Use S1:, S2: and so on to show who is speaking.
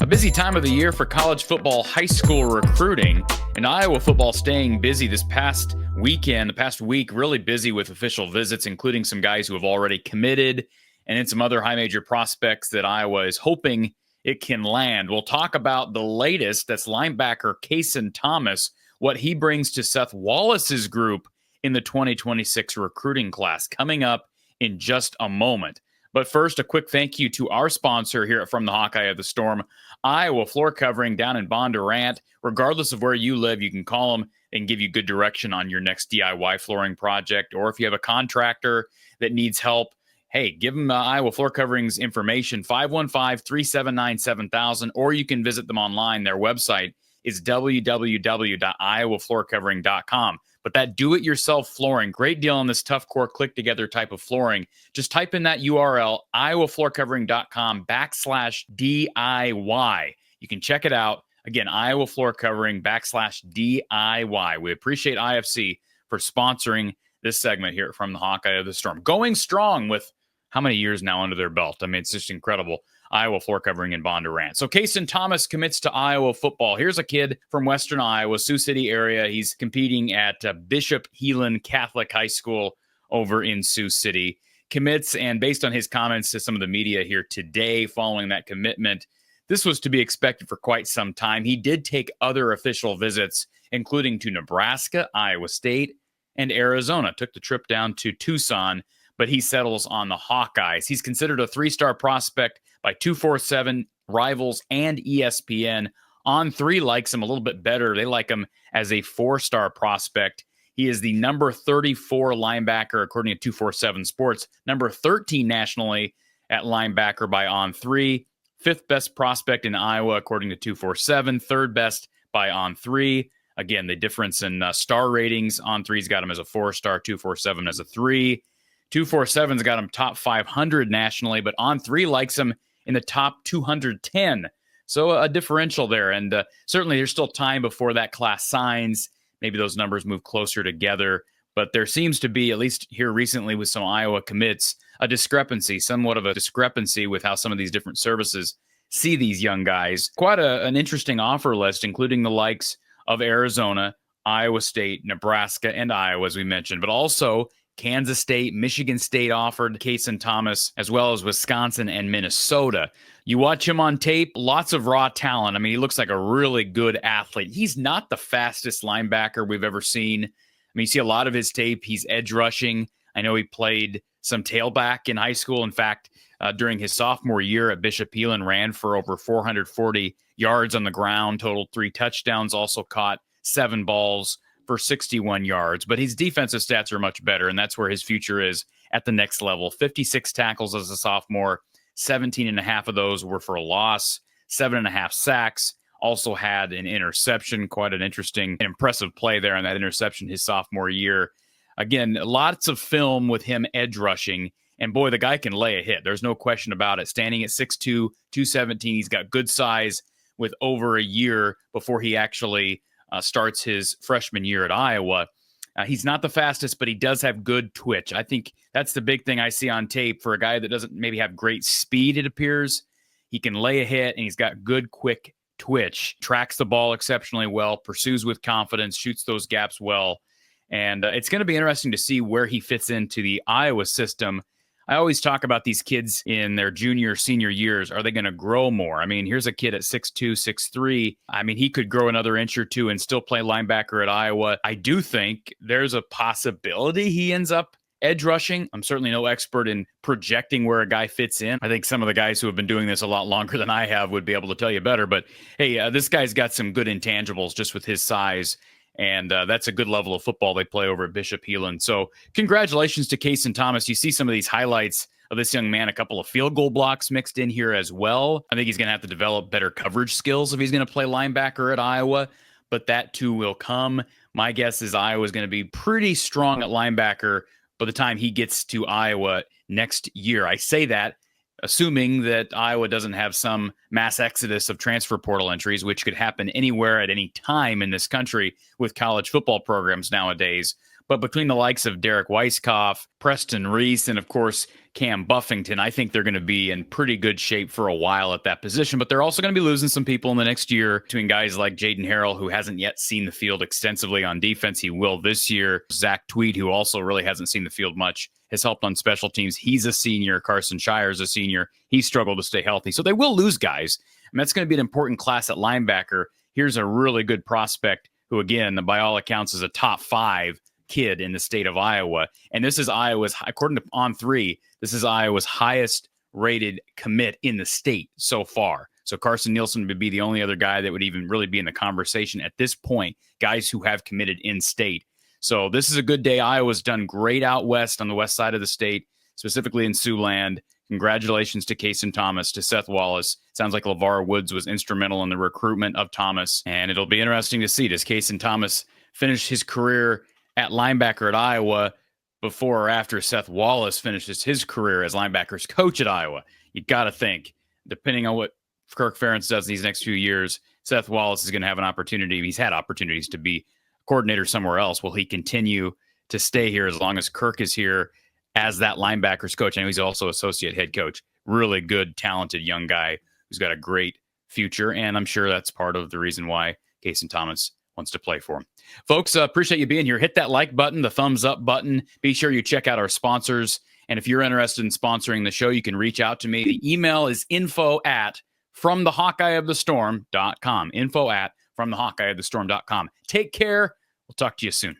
S1: busy time of the year for college football high school recruiting, and Iowa football staying busy this past weekend, the past week, really busy with official visits, including some guys who have already committed and then some other high major prospects that Iowa is hoping it can land. We'll talk about the latest. That's linebacker Kase Thomas, what he brings to Seth Wallace's group in the 2026 recruiting class, coming up in just a moment. But first, a quick thank you to our sponsor here From the Hawkeye of the Storm, Iowa Floor Covering down in Bondurant. Regardless of where you live, you can call them and give you good direction on your next DIY flooring project. Or if you have a contractor that needs help, hey, give them Iowa Floor Coverings information, 515-379-7000, or you can visit them online. Their website is www.iowafloorcovering.com. But that do-it-yourself flooring, great deal on this tough core click-together type of flooring. Just type in that URL, iowafloorcovering.com/DIY. You can check it out. Again, Iowa Floor Covering /DIY. We appreciate IFC for sponsoring this segment here from the Hawkeye of the Storm. Going strong with how many years now under their belt? I mean, it's just incredible. Iowa Floor Covering in Bondurant. So Kase Thomas commits to Iowa football. Here's a kid from Western Iowa, Sioux City area. He's competing at Bishop Heelan Catholic High School over in Sioux City. Commits, and based on his comments to some of the media here today following that commitment, this was to be expected for quite some time. He did take other official visits, including to Nebraska, Iowa State, and Arizona. Took the trip down to Tucson, but he settles on the Hawkeyes. He's considered a three-star prospect by 247, Rivals, and ESPN. On3 likes him a little bit better. They like him as a four-star prospect. He is the number 34 linebacker, according to 247 Sports, number 13 nationally at linebacker by On3, fifth best prospect in Iowa, according to 247, third best by On3. Again, the difference in star ratings, On3's got him as a four-star, 247 as a 3. 247's got him top 500 nationally, but On3 likes him in the top 210. So a differential there. And certainly there's still time before that class signs. Maybe those numbers move closer together. But there seems to be, at least here recently with some Iowa commits, somewhat of a discrepancy with how some of these different services see these young guys. Quite an interesting offer list, including the likes of Arizona, Iowa State, Nebraska, and Iowa, as we mentioned, but also Kansas State, Michigan State offered Kase Thomas, as well as Wisconsin and Minnesota. You watch him on tape, lots of raw talent. I mean, he looks like a really good athlete. He's not the fastest linebacker we've ever seen. I mean, you see a lot of his tape. He's edge rushing. I know he played some tailback in high school. In fact, during his sophomore year at Bishop Heelan, ran for over 440 yards on the ground, totaled 3 touchdowns, also caught 7 balls for 61 yards. But his defensive stats are much better, and that's where his future is at the next level. 56 tackles as a sophomore, 17 and a half of those were for a loss, 7.5 sacks, also had an interception, quite an interesting and impressive play there on that interception his sophomore year. Again, lots of film with him edge rushing, and boy, the guy can lay a hit. There's no question about it. Standing at 6'2", 217, he's got good size with over a year before he actually starts his freshman year at Iowa. He's not the fastest, but he does have good twitch. I think that's the big thing I see on tape for a guy that doesn't maybe have great speed, it appears. He can lay a hit, and he's got good, quick twitch. Tracks the ball exceptionally well, pursues with confidence, shoots those gaps well. And it's going to be interesting to see where he fits into the Iowa system. I always talk about these kids in their junior, senior years. Are they going to grow more? I mean, here's a kid at 6'2", 6'3". I mean, he could grow another inch or two and still play linebacker at Iowa. I do think there's a possibility he ends up edge rushing. I'm certainly no expert in projecting where a guy fits in. I think some of the guys who have been doing this a lot longer than I have would be able to tell you better. But hey, this guy's got some good intangibles just with his size. And that's a good level of football they play over at Bishop Heelan. So congratulations to Kase Thomas. You see some of these highlights of this young man, a couple of field goal blocks mixed in here as well. I think he's going to have to develop better coverage skills if he's going to play linebacker at Iowa, but that too will come. My guess is Iowa is going to be pretty strong at linebacker by the time he gets to Iowa next year. I say that assuming that Iowa doesn't have some mass exodus of transfer portal entries, which could happen anywhere at any time in this country with college football programs nowadays. But between the likes of Derek Weisskopf, Preston Reese, and of course, Cam Buffington, I think they're going to be in pretty good shape for a while at that position. But they're also going to be losing some people in the next year between guys like Jaden Harrell, who hasn't yet seen the field extensively on defense. He will this year. Zach Tweed, who also really hasn't seen the field much, has helped on special teams. He's a senior. Carson Shire's a senior. He struggled to stay healthy. So they will lose guys. And that's going to be an important class at linebacker. Here's a really good prospect who, again, by all accounts, is a top 5 kid in the state of Iowa. And this is Iowa's, according to On3, this is Iowa's highest rated commit in the state so far. So Carson Nielsen would be the only other guy that would even really be in the conversation at this point, guys who have committed in state. So this is a good day. Iowa's done great out west on the west side of the state, specifically in Siouxland. Congratulations to Kase Thomas, to Seth Wallace. Sounds like LeVar Woods was instrumental in the recruitment of Thomas. And it'll be interesting to see, does Kase Thomas finish his career at linebacker at Iowa before or after Seth Wallace finishes his career as linebackers coach at Iowa? You got to think, depending on what Kirk Ferentz does in these next few years, Seth Wallace is going to have an opportunity. He's had opportunities to be coordinator somewhere else. Will he continue to stay here as long as Kirk is here as that linebackers coach? I know he's also associate head coach. Really good, talented young guy who's got a great future, and I'm sure that's part of the reason why Kase Thomas wants to play for him. Folks, appreciate you being here. Hit that like button, the thumbs up button. Be sure you check out our sponsors. And if you're interested in sponsoring the show, you can reach out to me. The email is info@fromthehawkeyeofthestorm.com. Info@fromthehawkeyeofthestorm.com. Take care. We'll talk to you soon.